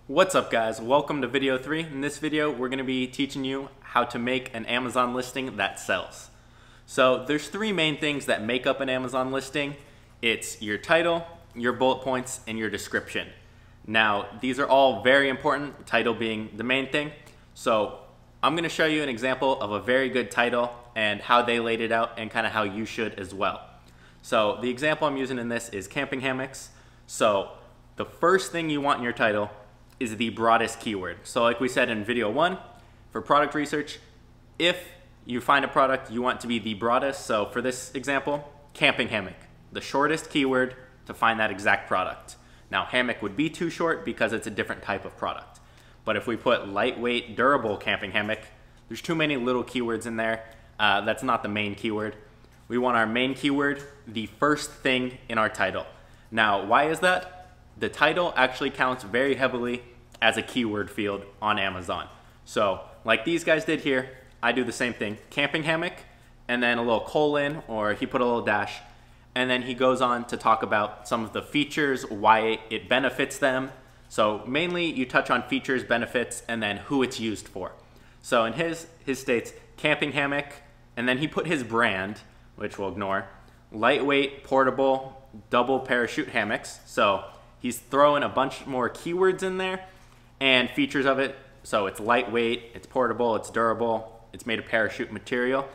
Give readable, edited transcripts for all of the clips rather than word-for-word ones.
What's up guys, welcome to video 3. In this video we're going to be teaching you how to make an Amazon listing that sells. So there's three main things that make up an Amazon listing. It's your title, your bullet points, and your description. Now these are all very important, title being the main thing. So I'm going to show you an example of a very good title and how they laid it out and kind of how you should as well. So the example I'm using in this is camping hammocks. So the first thing you want in your title is the broadest keyword. So like we said in video 1, for product research, if you find a product, you want to be the broadest. So for this example, camping hammock, the shortest keyword to find that exact product. Now hammock would be too short because it's a different type of product. But if we put lightweight, durable camping hammock, there's too many little keywords in there. That's not the main keyword. We want our main keyword the first thing in our title. Now, why is that? The title actually counts very heavily as a keyword field on Amazon. So like these guys did here, I do the same thing, camping hammock, and then a little colon, or he put a little dash, and then he goes on to talk about some of the features, why it benefits them. So mainly you touch on features, benefits, and then who it's used for. So in his states, camping hammock, and then he put his brand, which we'll ignore, lightweight, portable, double parachute hammocks. So he's throwing a bunch more keywords in there and features of it. So it's lightweight, it's portable, it's durable, it's made of parachute material.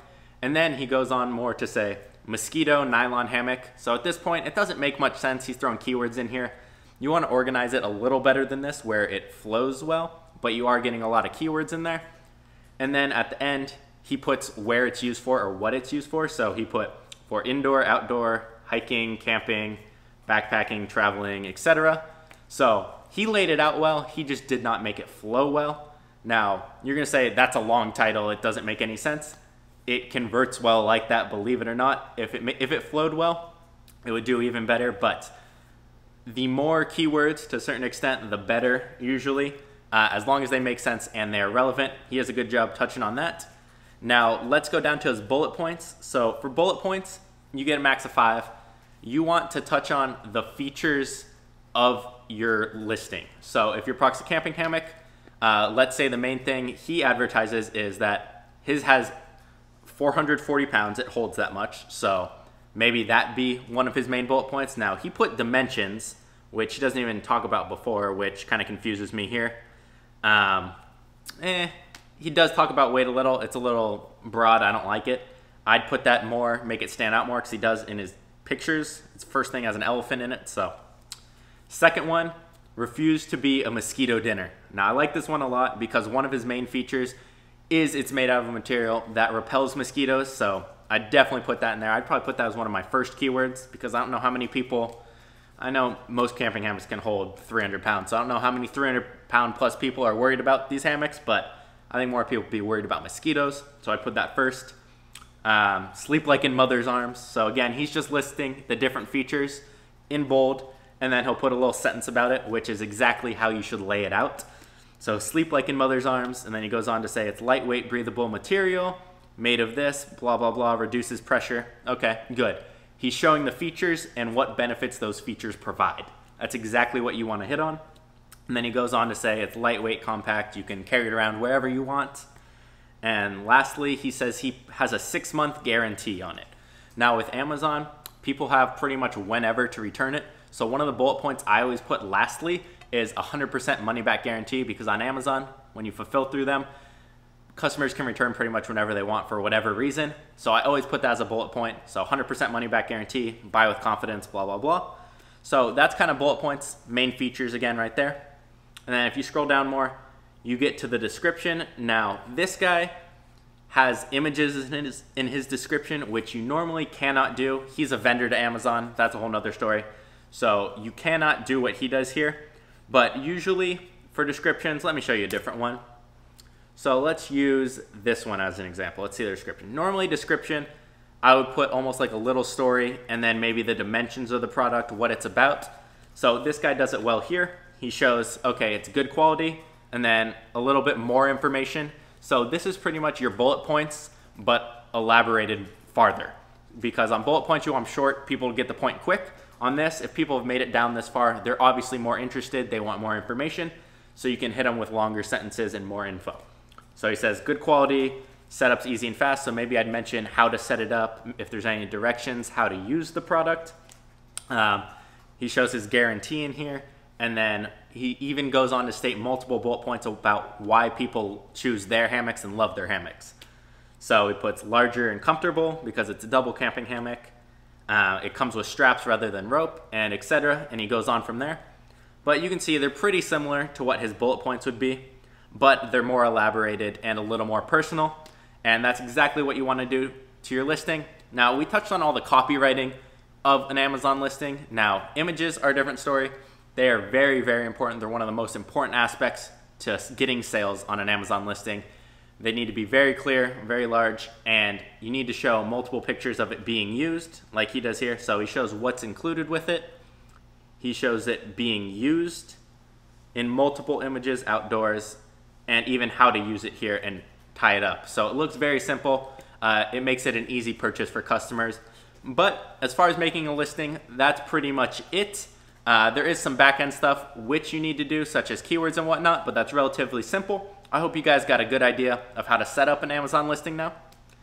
And then he goes on more to say mosquito nylon hammock. So at this point, it doesn't make much sense. He's throwing keywords in here. You want to organize it a little better than this where it flows well, but you are getting a lot of keywords in there. And then at the end, he puts where it's used for or what it's used for. So he put for indoor, outdoor, hiking, camping, backpacking, traveling, etc. So he laid it out well, he just did not make it flow well. Now, you're gonna say that's a long title, it doesn't make any sense. It converts well like that, believe it or not. If it flowed well, it would do even better, but the more keywords to a certain extent, the better usually, as long as they make sense and they're relevant. He has a good job touching on that. Now, let's go down to his bullet points. So for bullet points, you get a max of 5. You want to touch on the features of your listing. So if you're proxy camping hammock, let's say the main thing he advertises is that his has 440 pounds, it holds that much. So maybe that be one of his main bullet points. Now he put dimensions, which he doesn't even talk about before, which kind of confuses me here. He does talk about weight a little. It's a little broad, I don't like it. I'd put that more, make it stand out more, because he does in his pictures. Its first thing has an elephant in it. So second one, refuse to be a mosquito dinner. Now I like this one a lot because one of his main features is it's made out of a material that repels mosquitoes. So I definitely put that in there. I'd probably put that as one of my first keywords because I don't know how many people, I know most camping hammocks can hold 300 pounds. So I don't know how many 300-pound plus people are worried about these hammocks, but I think more people would be worried about mosquitoes. So I put that first. Sleep like in mother's arms. So again, he's just listing the different features in bold, and then he'll put a little sentence about it, which is exactly how you should lay it out. So sleep like in mother's arms, and then he goes on to say it's lightweight, breathable material, made of this, blah, blah, blah, reduces pressure. Okay, good. He's showing the features and what benefits those features provide. That's exactly what you want to hit on. And then he goes on to say it's lightweight, compact, you can carry it around wherever you want. And lastly, he says he has a 6-month guarantee on it. Now with Amazon, people have pretty much whenever to return it. So one of the bullet points I always put lastly is 100% money back guarantee, because on Amazon, when you fulfill through them, customers can return pretty much whenever they want for whatever reason. So I always put that as a bullet point. So 100% money back guarantee, buy with confidence, blah, blah, blah. So that's kind of bullet points, main features again right there. And then if you scroll down more, you get to the description. Now, this guy has images in his description, which you normally cannot do. He's a vendor to Amazon. That's a whole nother story. So you cannot do what he does here. But usually for descriptions, let me show you a different one. So let's use this one as an example. Let's see the description. Normally description, I would put almost like a little story and then maybe the dimensions of the product, what it's about. So this guy does it well here. He shows, okay, it's good quality, and then a little bit more information. So this is pretty much your bullet points, but elaborated farther. Because on bullet points, you want them short, people get the point quick. On this, if people have made it down this far, they're obviously more interested, they want more information. so you can hit them with longer sentences and more info. So he says good quality, setup's easy and fast, so maybe I'd mention how to set it up, if there's any directions, how to use the product. He shows his guarantee in here, and then he even goes on to state multiple bullet points about why people choose their hammocks and love their hammocks. So he puts larger and comfortable because it's a double camping hammock. It comes with straps rather than rope, and etc. And he goes on from there. But you can see they're pretty similar to what his bullet points would be, but they're more elaborated and a little more personal. And that's exactly what you want to do to your listing. Now, we touched on all the copywriting of an Amazon listing. Now, images are a different story. They are very, very important. They're one of the most important aspects to getting sales on an Amazon listing. They need to be very clear, very large, and you need to show multiple pictures of it being used, like he does here. So he shows what's included with it. He shows it being used in multiple images outdoors, and even how to use it here and tie it up. So it looks very simple. It makes it an easy purchase for customers. But as far as making a listing, that's pretty much it. There is some back-end stuff which you need to do, such as keywords and whatnot, but that's relatively simple. I hope you guys got a good idea of how to set up an Amazon listing now.